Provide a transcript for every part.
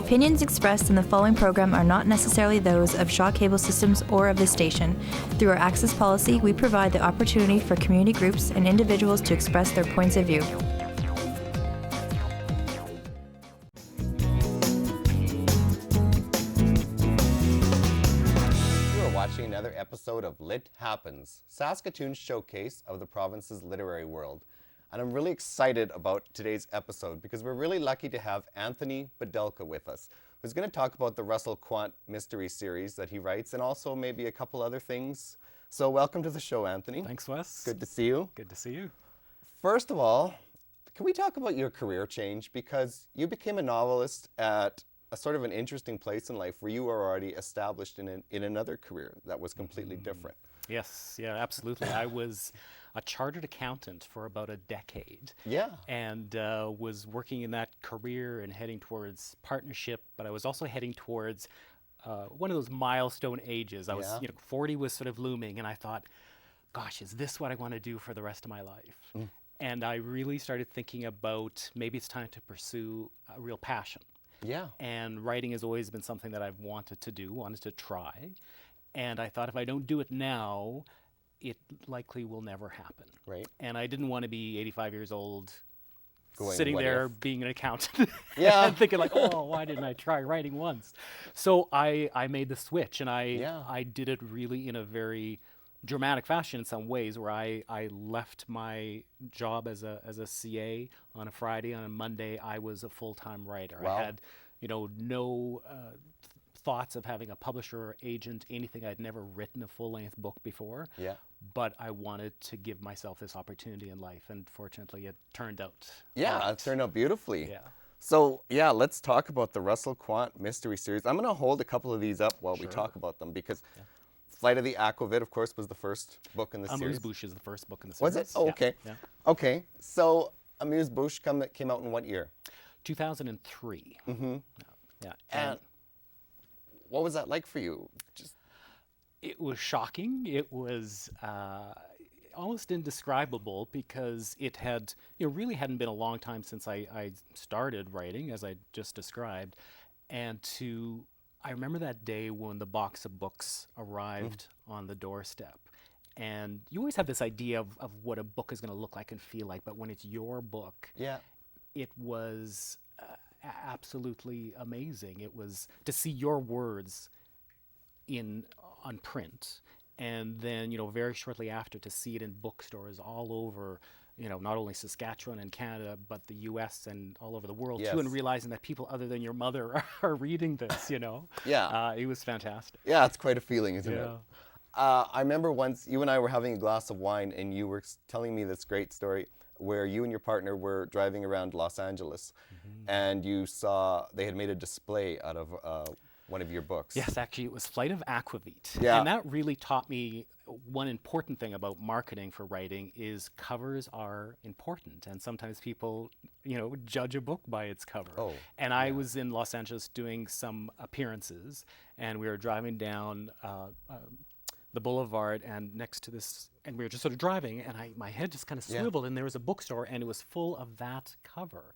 opinions expressed in the following program are not necessarily those of Shaw Cable Systems or of this station. Through our access policy, we provide the opportunity for community groups and individuals to express their points of view. Watching another episode of Lit Happens, Saskatoon's showcase of the province's literary world. And I'm really excited about today's episode because we're really lucky to have Anthony Bidulka with us, who's going to talk about the Russell Quant mystery series that he writes and also maybe a couple other things. So welcome to the show, Anthony. Thanks, Wes. Good to see you. Good to see you. First of all, can we talk about your career change? Because you became a novelist at a sort of an interesting place in life where you were already established in another career that was completely different. Yes, yeah, absolutely. I was a chartered accountant for about a decade. Yeah. And was working in that career and heading towards partnership, but I was also heading towards one of those milestone ages. I was, 40 was sort of looming, and I thought, gosh, is this what I want to do for the rest of my life? And I really started thinking about maybe it's time to pursue a real passion. Yeah. And writing has always been something that I've wanted to do, wanted to try. And I thought if I don't do it now, it likely will never happen. Right. And I didn't want to be 85 years old, Going, sitting there if? being an accountant Yeah. and thinking like, oh, why didn't I try writing once? So I made the switch, and I did it really in a very dramatic fashion in some ways, where I left my job as a CA on a Friday. On a Monday, I was a full-time writer. Wow. I had, no thoughts of having a publisher or agent, anything. I'd never written a full-length book before. Yeah. But I wanted to give myself this opportunity in life, and fortunately, it turned out. Yeah, right. it turned out beautifully. Yeah. So, let's talk about the Russell Quant mystery series. I'm going to hold a couple of these up while we talk about them because Flight of the Aquavit, of course, was the first book in the series. Amuse-Bouche is the first book in the series. Was it? Oh, okay. Yeah. Okay. So, Amuse-Bouche came out in what year? 2003. Mm-hmm. Yeah. And what was that like for you? It was shocking. It was almost indescribable because it had, really hadn't been a long time since I started writing, as I just described. And I remember that day when the box of books arrived on the doorstep. And you always have this idea of what a book is going to look like and feel like, but when it's your book, it was absolutely amazing. It was to see your words on print, and then very shortly after to see it in bookstores all over, not only Saskatchewan and Canada, but the U.S. and all over the world too, and realizing that people other than your mother are reading this. It was fantastic. Yeah, it's quite a feeling, isn't it? I remember once you and I were having a glass of wine, and you were telling me this great story where you and your partner were driving around Los Angeles, and you saw they had made a display out of one of your books. Yes, actually, it was Flight of Aquavit. Yeah. And that really taught me one important thing about marketing for writing is covers are important. And sometimes people, judge a book by its cover. Oh, and I was in Los Angeles doing some appearances, and we were driving down the boulevard and next to this, and we were just sort of driving, and my head just kind of swiveled, and there was a bookstore, and it was full of that cover.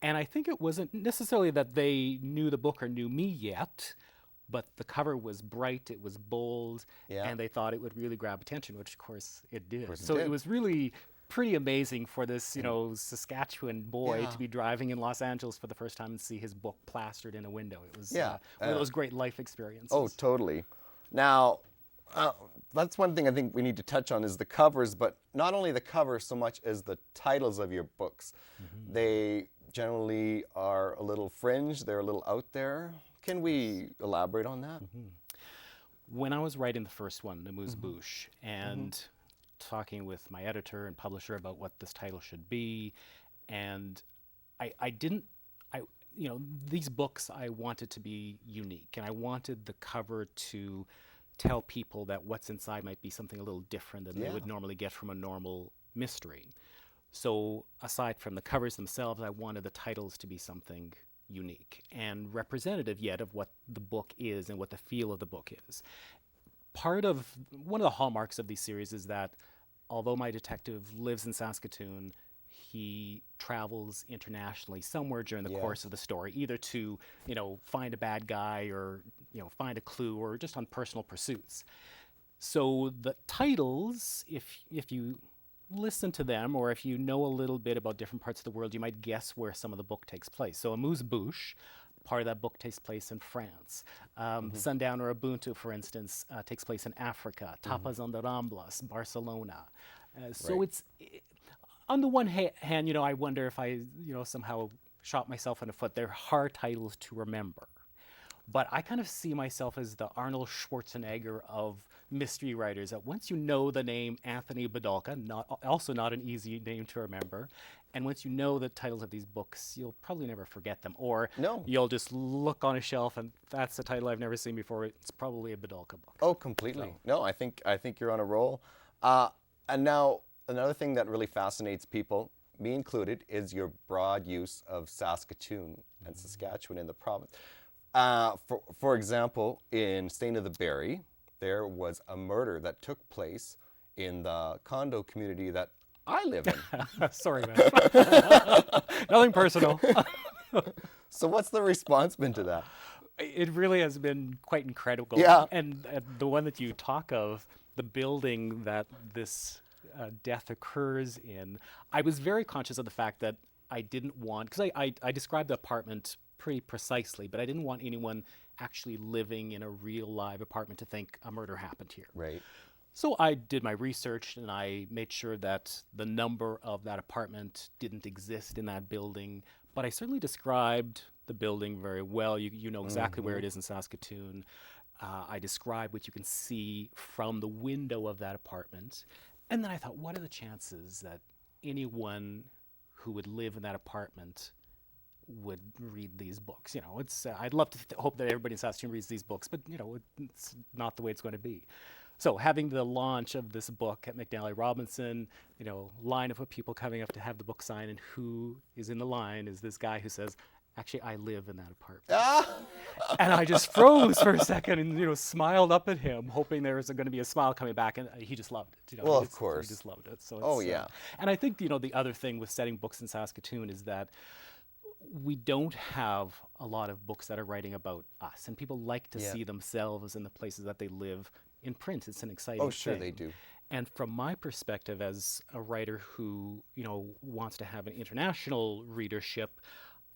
And I think it wasn't necessarily that they knew the book or knew me yet, but the cover was bright, it was bold, and they thought it would really grab attention, which of course it did. It was really pretty amazing for this, Saskatchewan boy to be driving in Los Angeles for the first time and see his book plastered in a window. It was one of those great life experiences. Oh, totally. Now, that's one thing I think we need to touch on is the covers, but not only the cover so much as the titles of your books. They generally are a little fringe, they're a little out there. Can we elaborate on that? When I was writing the first one, Amuse-Bouche, and talking with my editor and publisher about what this title should be, and these books I wanted to be unique, and I wanted the cover to tell people that what's inside might be something a little different than they would normally get from a normal mystery. So aside from the covers themselves, I wanted the titles to be something unique and representative yet of what the book is and what the feel of the book is. One of the hallmarks of these series is that although my detective lives in Saskatoon, he travels internationally somewhere during the course of the story, either to, find a bad guy or, find a clue, or just on personal pursuits. So the titles, if you listen to them, or if you know a little bit about different parts of the world, you might guess where some of the book takes place. So Amuse-Bouche, part of that book takes place in France. Sundown or Ubuntu, for instance, takes place in Africa. Tapas on the Ramblas, Barcelona. So it's, on the one hand, I wonder if I, somehow shot myself in the foot. They're hard titles to remember. But I kind of see myself as the Arnold Schwarzenegger of mystery writers, that once you know the name Anthony Bidulka, also not an easy name to remember, and once you know the titles of these books, you'll probably never forget them. Or you'll just look on a shelf and that's a title I've never seen before. It's probably a Bidulka book. Oh, completely. So. No, I think you're on a roll. And now, another thing that really fascinates people, me included, is your broad use of Saskatoon and Saskatchewan in the province. For example, in Stain of the Berry, there was a murder that took place in the condo community that I live in. Sorry, man. Nothing personal. So what's the response been to that? It really has been quite incredible. Yeah. And the one that you talk of, the building that this death occurs in, I was very conscious of the fact that I didn't want, because I described the apartment pretty precisely, but I didn't want anyone actually living in a real live apartment to think a murder happened here. Right. So I did my research and I made sure that the number of that apartment didn't exist in that building, but I certainly described the building very well. You know exactly where it is in Saskatoon. I described what you can see from the window of that apartment. And then I thought, what are the chances that anyone who would live in that apartment would read these books? It's I'd love to hope that everybody in Saskatoon reads these books, but it's not the way it's going to be. So having the launch of this book at McNally Robinson, line of people coming up to have the book signed, and who is in the line is this guy who says, actually, I live in that apartment. And I just froze for a second and, smiled up at him, hoping there was going to be a smile coming back, and he just loved it. Well, of course. He just loved it. So it's, and I think, the other thing with setting books in Saskatoon is that we don't have a lot of books that are writing about us, and people like to see themselves in the places that they live in print. It's an exciting thing. Oh, sure, they do. And from my perspective as a writer who, wants to have an international readership,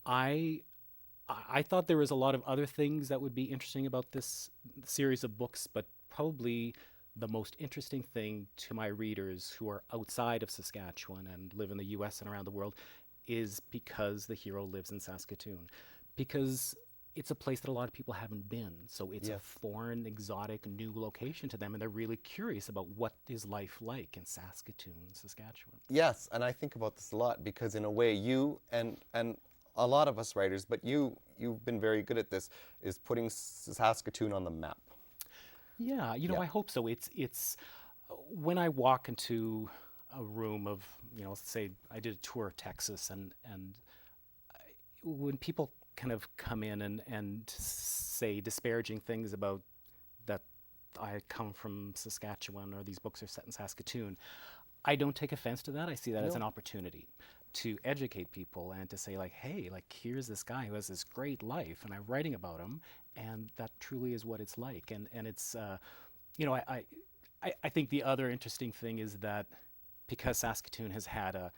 I thought there was a lot of other things that would be interesting about this series of books, but probably the most interesting thing to my readers who are outside of Saskatchewan and live in the US and around the world is because the hero lives in Saskatoon. Because it's a place that a lot of people haven't been. So it's a foreign, exotic, new location to them, and they're really curious about what is life like in Saskatoon, Saskatchewan. Yes, and I think about this a lot because in a way you and a lot of us writers, but you've been very good at this, is putting Saskatoon on the map. Yeah, I hope so. It's when I walk into a room of, let's say I did a tour of Texas, and when people kind of come in and say disparaging things about that I come from Saskatchewan or these books are set in Saskatoon, I don't take offense to that. I see that as an opportunity to educate people and to say, like, hey, here's this guy who has this great life and I'm writing about him, and that truly is what it's like. And it's I think the other interesting thing is that because Saskatoon has had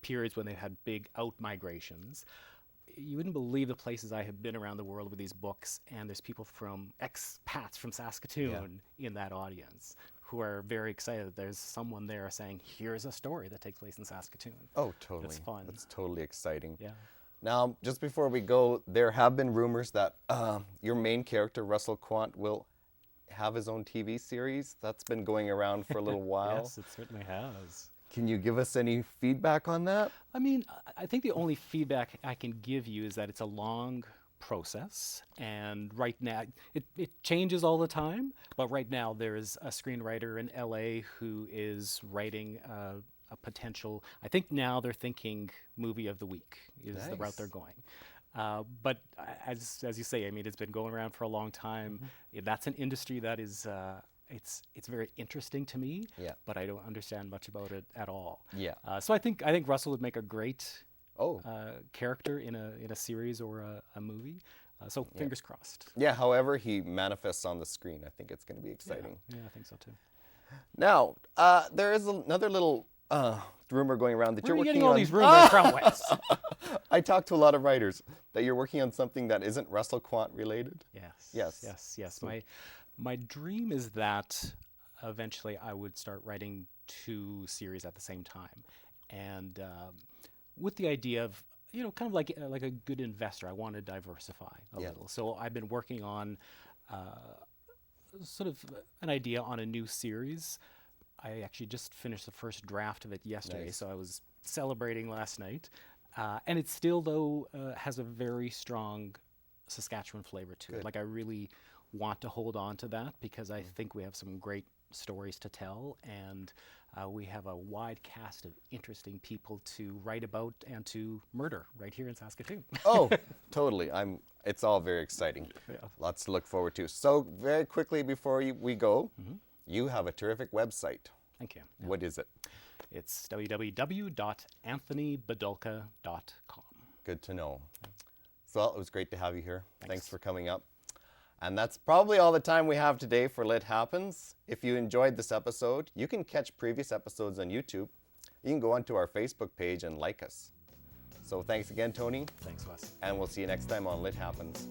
periods when they've had big out migrations, you wouldn't believe the places I have been around the world with these books, and there's people from expats from Saskatoon in that audience who are very excited that there's someone there saying, here's a story that takes place in Saskatoon. Oh, totally. It's fun. That's totally exciting. Yeah. Now, just before we go, there have been rumors that your main character, Russell Quant, will have his own TV series. That's been going around for a little while. Yes, it certainly has. Can you give us any feedback on that? I mean, I think the only feedback I can give you is that it's a long process, and right now it changes all the time, but right now there is a screenwriter in LA who is writing a potential, I think now they're thinking movie of the week is the route they're going. But as you say, I mean, it's been going around for a long time. That's an industry that is it's very interesting to me, Yeah. but I don't understand much about it at all. Yeah. So I think Russell would make a great Oh. character in a series or a movie. So fingers crossed. Yeah, however he manifests on the screen, I think it's going to be exciting. Yeah, I think so too. Now, there is another little rumor going around that Where you're are you working getting all on. these rumors from, Wes? I talked to a lot of writers that you're working on something that isn't Russell Quant related. Yes. My dream is that eventually I would start writing 2 series at the same time, and with the idea of kind of like a good investor, I want to diversify a little. So I've been working on sort of an idea on a new series. I actually just finished the first draft of it yesterday, so I was celebrating last night. And it still, though, has a very strong Saskatchewan flavor to it. Like, I really want to hold on to that because I think we have some great stories to tell, and we have a wide cast of interesting people to write about and to murder right here in Saskatoon. Oh, totally. It's all very exciting. Lots to look forward to. So very quickly before we go, you have a terrific website. Thank you. What is it? It's www.anthonybidulka.com. Good to know. So it was great to have you here. Thanks for coming up. And that's probably all the time we have today for Lit Happens. If you enjoyed this episode, you can catch previous episodes on YouTube. You can go onto our Facebook page and like us. So thanks again, Tony. Thanks, Wes. And we'll see you next time on Lit Happens.